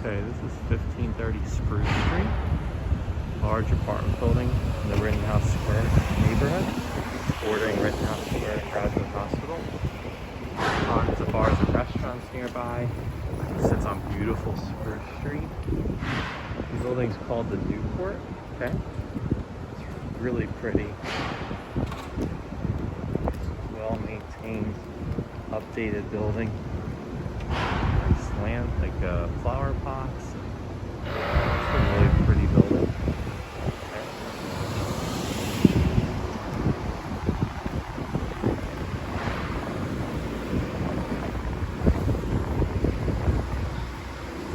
Okay, this is 1530 Spruce Street. Large apartment building in the Rittenhouse Square neighborhood, bordering Rittenhouse Square Graduate Hospital. Tons of bars and restaurants nearby. It sits on beautiful Spruce Street. The building's called the Newport. Okay, it's really pretty. Well maintained, updated building. Nice land, like flower pots. It's a really pretty building.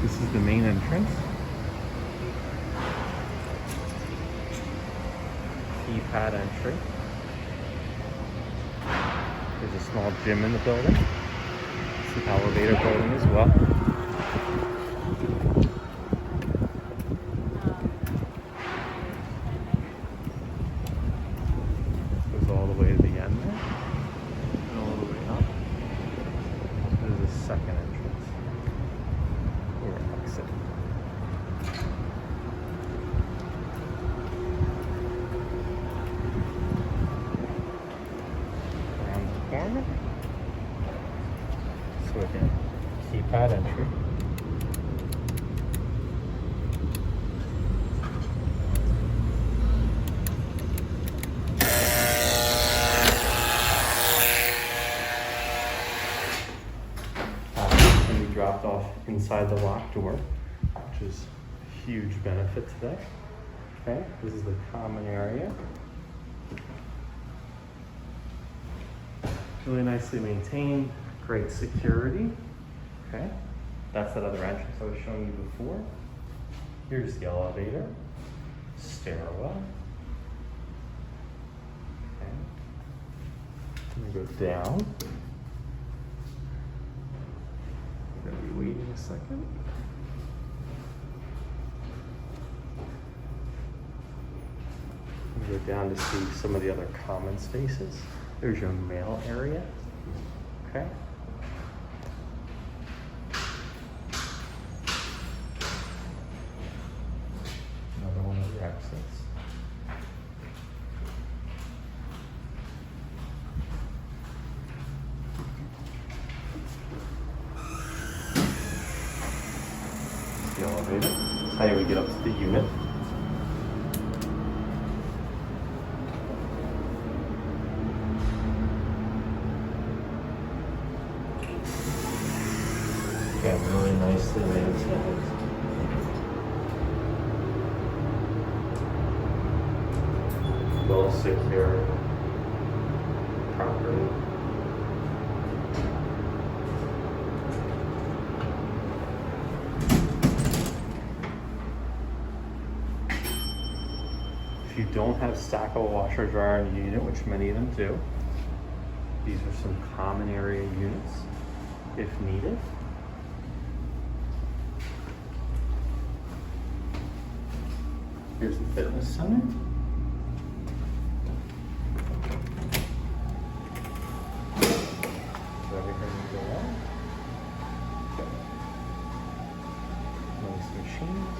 This is the main entrance. Keypad entry. There's a small gym in the building. It's an elevator building as well. Goes all the way to the end there. And all the way up. There's a second entrance. Or exit. Around the corner. So again, keypad entry. Can be dropped off inside the locked door, which is a huge benefit today. Okay, this is the common area. Really nicely maintained, great security. Okay, that's that other entrance I was showing you before. Here's the elevator, stairwell. Okay, I'm gonna go down. I'm gonna be waiting a second. I'm gonna go down to see some of the other common spaces. There's your mail area. Okay. Another one of your exits. The elevator. That's how you would get up to the unit. Again, really nicely maintained. Well secured property. If you don't have stackable washer dryer in the unit, which many of them do, these are some common area units if needed. Here's the fitness center. So everything will go on. Nice machines.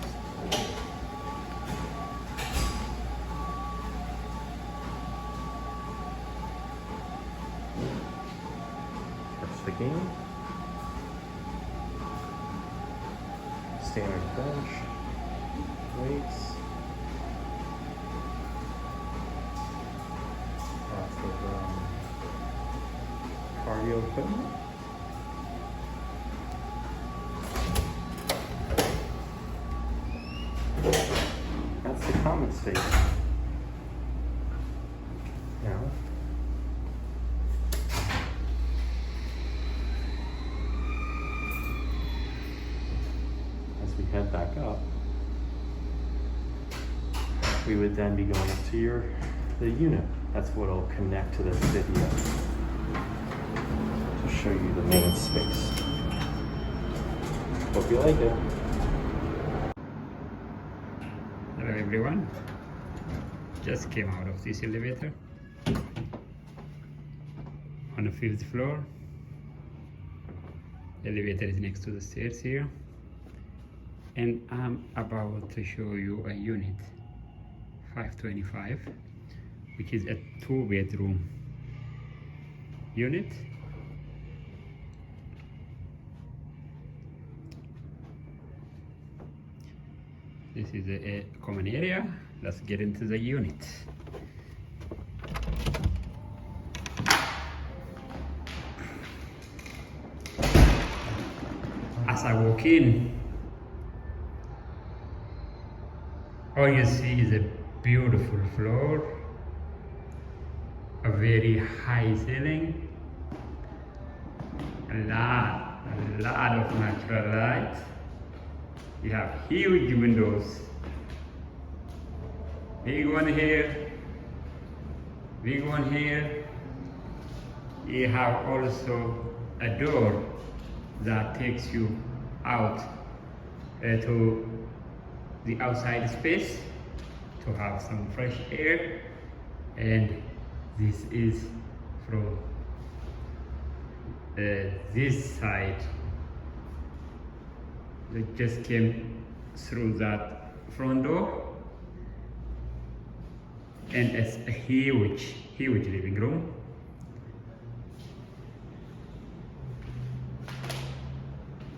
That's the game. Standard bench. Weights. Cardio equipment. That's the common space. Now, as we head back up, we would then be going up to the unit. That's what will connect to this video to show you the main space. Hope you like it. Hello everyone. Just came out of this elevator on the 5th floor. Elevator is next to the stairs here. and I'm about to show you a unit 525, which is a 2-bedroom unit. This is a common area. Let's get into the unit. As I walk in, all you see is a beautiful floor, a very high ceiling, a lot of natural light. You have huge windows, big one here, big one here. You have also a door that takes you out to the outside space to have some fresh air. And this is from this side. It just came through that front door, and it's a huge living room.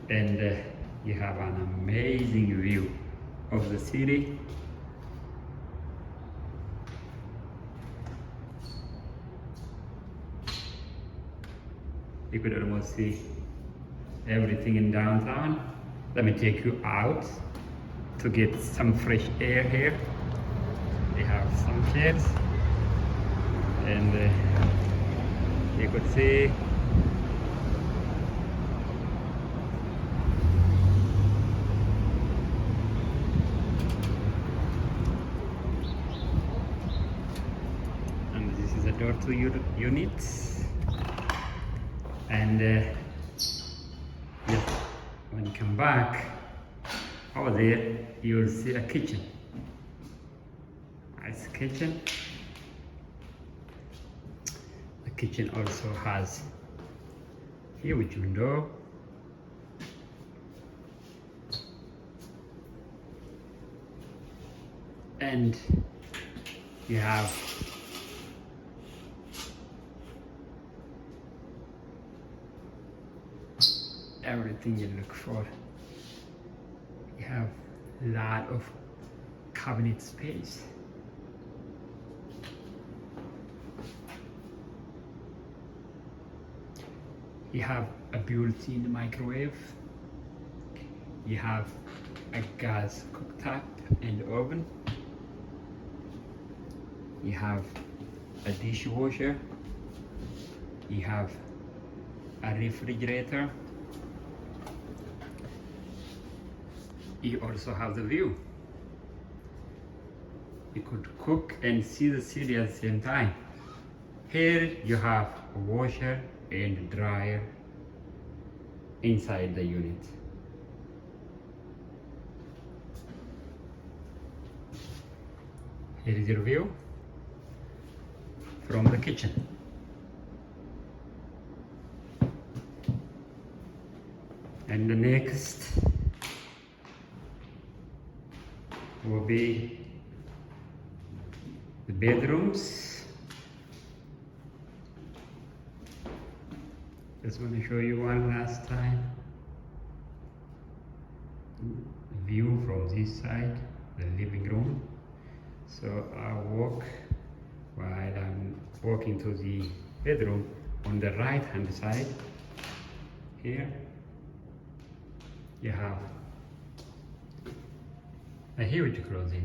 And you have an amazing view of the city. You could almost see everything in downtown. Let me take you out to get some fresh air here. We have some chairs, and you could see door to units. And yes, when you come back over there, you'll see a kitchen. Nice kitchen. The kitchen also has huge window. And you have everything you look for. You have a lot of cabinet space. You have a built-in microwave. You have a gas cooktop and oven. You have a dishwasher. You have a refrigerator. You also have the view. You could cook and see the city at the same time. Here you have a washer and dryer inside the unit. Here is your view from the kitchen. And the next will be the bedrooms. Just want to show you one last time. View from this side, the living room. So I'll walk while I'm walking to the bedroom on the right hand side. Here you have a huge closet.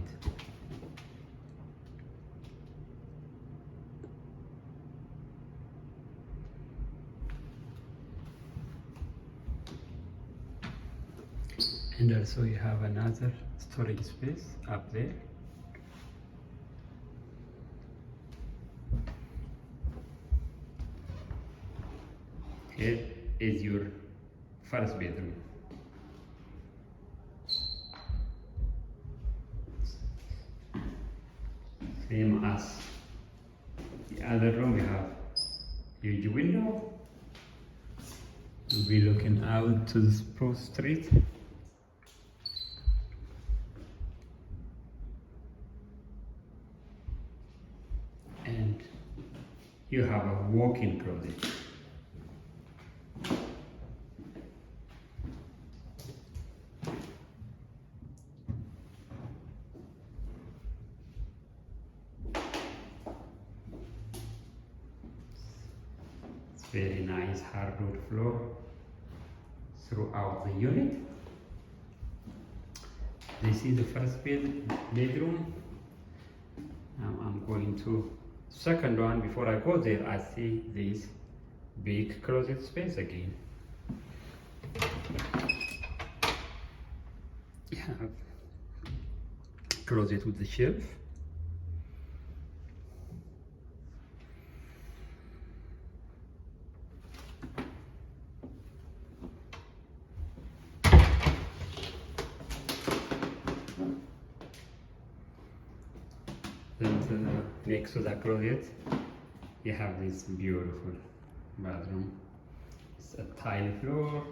And also you have another storage space up there. Here is your first bedroom. Same as the other room, we have huge window. We'll be looking out to the Spruce Street. you have a walk-in closet. It's very nice hardwood floor throughout the unit. This is the first bedroom. Now I'm going to second one. Before I go there, I see this big closet space again. You have closet with the shelf. Then next to the closet, you have this beautiful bathroom. It's a tile floor,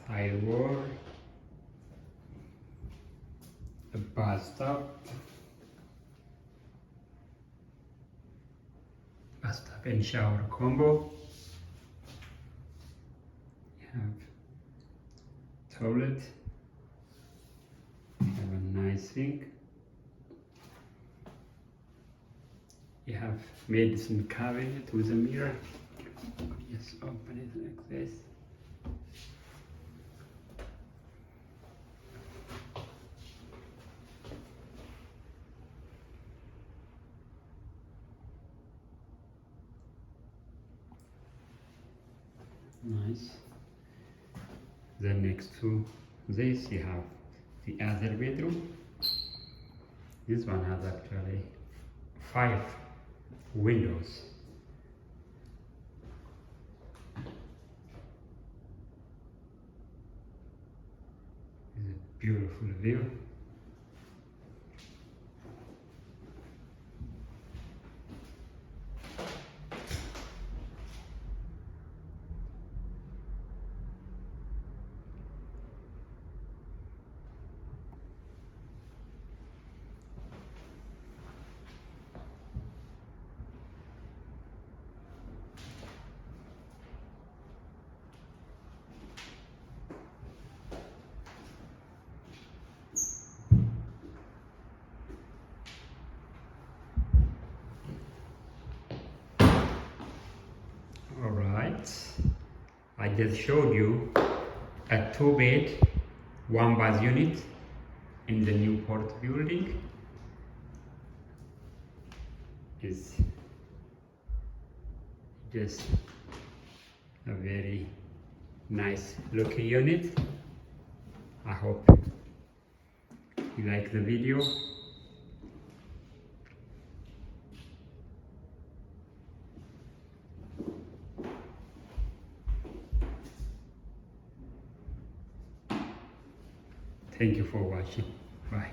tile wall, a bathtub, and shower combo. You have toilet. You have a nice sink. You have medicine cabinet with a mirror. Just open it like this. Nice. Then next to this you have the other bedroom. This one has actually 5 windows. It's a beautiful view. Alright, I just showed you a 2-bed, 1-bath unit in the Newport building. It's just a very nice looking unit. I hope you like the video. Thank you for watching. Bye.